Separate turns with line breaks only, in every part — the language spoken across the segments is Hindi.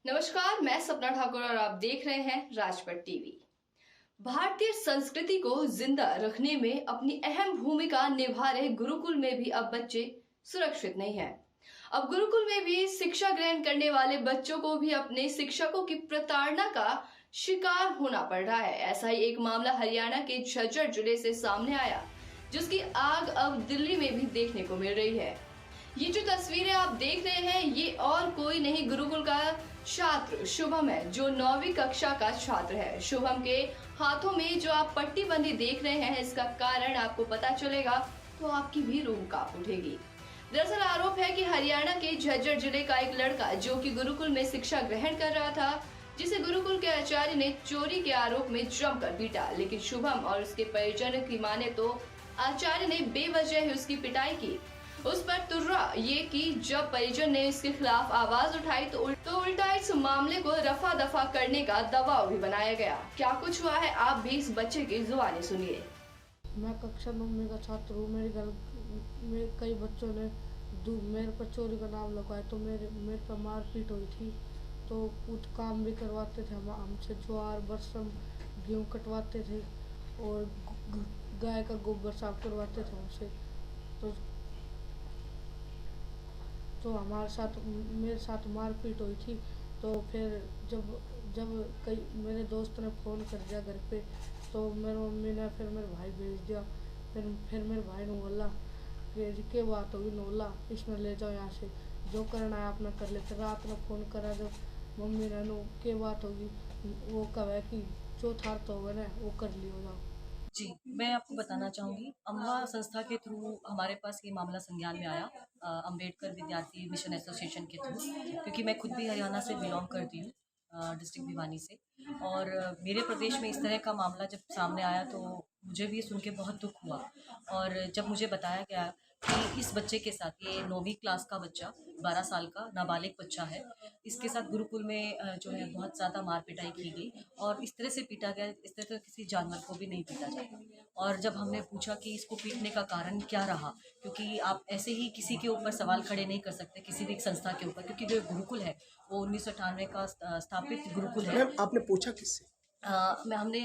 नमस्कार, मैं सपना ठाकुर और आप देख रहे हैं राजपट टीवी। भारतीय संस्कृति को जिंदा रखने में अपनी अहम भूमिका निभा रहे गुरुकुल में भी अब बच्चे सुरक्षित नहीं हैं। अब गुरुकुल में भी शिक्षा ग्रहण करने वाले बच्चों को भी अपने शिक्षकों की प्रताड़ना का शिकार होना पड़ रहा है। ऐसा ही एक मामला हरियाणा के झज्जर जिले से सामने आया, जिसकी आग अब दिल्ली में भी देखने को मिल रही है। ये जो तस्वीरें आप देख रहे हैं, ये और कोई नहीं गुरुकुल का छात्र शुभम है, जो 9वीं कक्षा का छात्र है। शुभम के हाथों में जो आप पट्टी बंदी देख रहे हैं, इसका कारण आपको पता चलेगा तो आपकी भी रूह कांप उठेगी। दरअसल आरोप है कि हरियाणा के झज्जर जिले का एक लड़का, जो कि गुरुकुल में शिक्षा ग्रहण कर रहा था, जिसे गुरुकुल के आचार्य ने चोरी के आरोप में जमकर पीटा। लेकिन शुभम और उसके परिजनों की माने तो आचार्य ने बेवजह ही उसकी पिटाई की। उस पर तुर्रा ये कि जब परिजन ने इसके खिलाफ आवाज उठाई तो उल्टा इस मामले को रफा दफा करने का दबाव भी बनाया गया। क्या कुछ हुआ है, आप भी इस बच्चे की जुबानी सुनिए।
मैं कक्षा 9 का छात्र हूँ। मेरे घर में कई बच्चों ने मेरे पर चोरी का नाम लगाया, तो मेरे पर मारपीट हुई थी। तो कुछ काम भी करवाते थे हमसे, ज्वार बरसम गेहूँ कटवाते थे और गाय का गोबर साफ करवाते थे हमसे। तो मेरे साथ मारपीट हुई थी। तो फिर जब कई मेरे दोस्त ने फ़ोन कर दिया घर पे, तो मेरी मम्मी ने फिर मेरे भाई भेज दिया। फिर मेरे भाई ने बोला कि क्या बात होगी, नोला इसमें ले जाओ यहाँ से, जो करना है अपना कर ले। फिर रात में फ़ोन करा जब मम्मी ने, नो क्या बात होगी, वो कहे कि जो थार तो होगा ना वो कर लियो जाओ।
जी, मैं आपको बताना चाहूँगी, अम्बा संस्था के थ्रू हमारे पास ये मामला संज्ञान में आया, अम्बेडकर विद्यार्थी मिशन एसोसिएशन के थ्रू, क्योंकि मैं खुद भी हरियाणा से बिलोंग करती हूँ, डिस्ट्रिक्ट भिवानी से। और मेरे प्रदेश में इस तरह का मामला जब सामने आया तो मुझे भी सुन के बहुत दुख हुआ। और जब मुझे बताया गया कि इस बच्चे के साथ, ये 9वीं क्लास का बच्चा, 12 साल का नाबालिग बच्चा है, इसके साथ गुरुकुल में जो है बहुत ज़्यादा मार पिटाई की गई और इस तरह से पीटा गया, इस तरह से किसी जानवर को भी नहीं पीटा जाता। और जब हमने पूछा कि इसको पीटने का कारण क्या रहा, क्योंकि आप ऐसे ही किसी के ऊपर सवाल खड़े नहीं कर सकते, किसी भी एक संस्था के ऊपर, क्योंकि जो गुरुकुल है वो 1998 का स्थापित गुरुकुल है।
मैम, आपने पूछा किससे?
हमने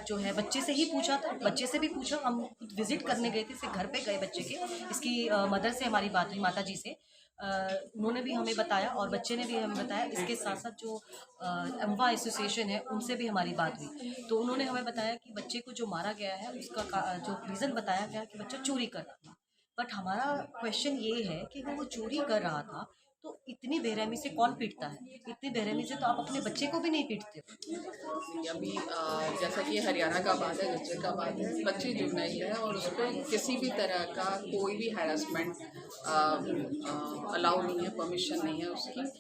जो है बच्चे से ही पूछा था, बच्चे से भी पूछा। हम खुद विजिट करने गए थे, इसके घर पे गए बच्चे के। इसकी मदर से हमारी बात हुई, माता जी से। उन्होंने भी हमें बताया और बच्चे ने भी हमें बताया। इसके साथ साथ जो अम्बा एसोसिएशन है, उनसे भी हमारी बात हुई। तो उन्होंने हमें बताया कि बच्चे को जो मारा गया है उसका जो रीज़न बताया गया कि बच्चा चोरी कर रहा था। बट हमारा क्वेश्चन ये है कि अगर वो चोरी कर रहा था तो इतनी बेरहमी से कौन पीटता है? इतनी बेरहमी से तो आप अपने बच्चे को भी नहीं पीटते हो।
अभी जैसा कि हरियाणा का बात है, झज्जर का बात है, बच्ची जुर्नल है और उस पर किसी भी तरह का कोई भी हैरेसमेंट अलाउ नहीं है, परमिशन नहीं है उसकी।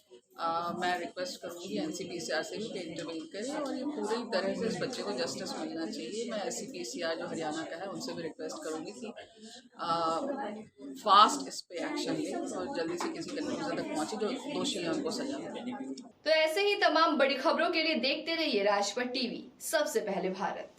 मैं रिक्वेस्ट करूँगी NCPCR से भी कि इंटरवीन करें और ये पूरी तरह से इस बच्चे को जस्टिस मिलना चाहिए। मैं SCPCR जो हरियाणा का है उनसे भी रिक्वेस्ट करूँगी कि फास्ट इस पे एक्शन लें और जल्दी से किसी कंक्लूजन तक पहुँचे, जो दोषी हैं उनको सजा मिले।
तो ऐसे ही तमाम बड़ी खबरों के लिए देखते रहिए राजपट टीवी, सबसे पहले भारत।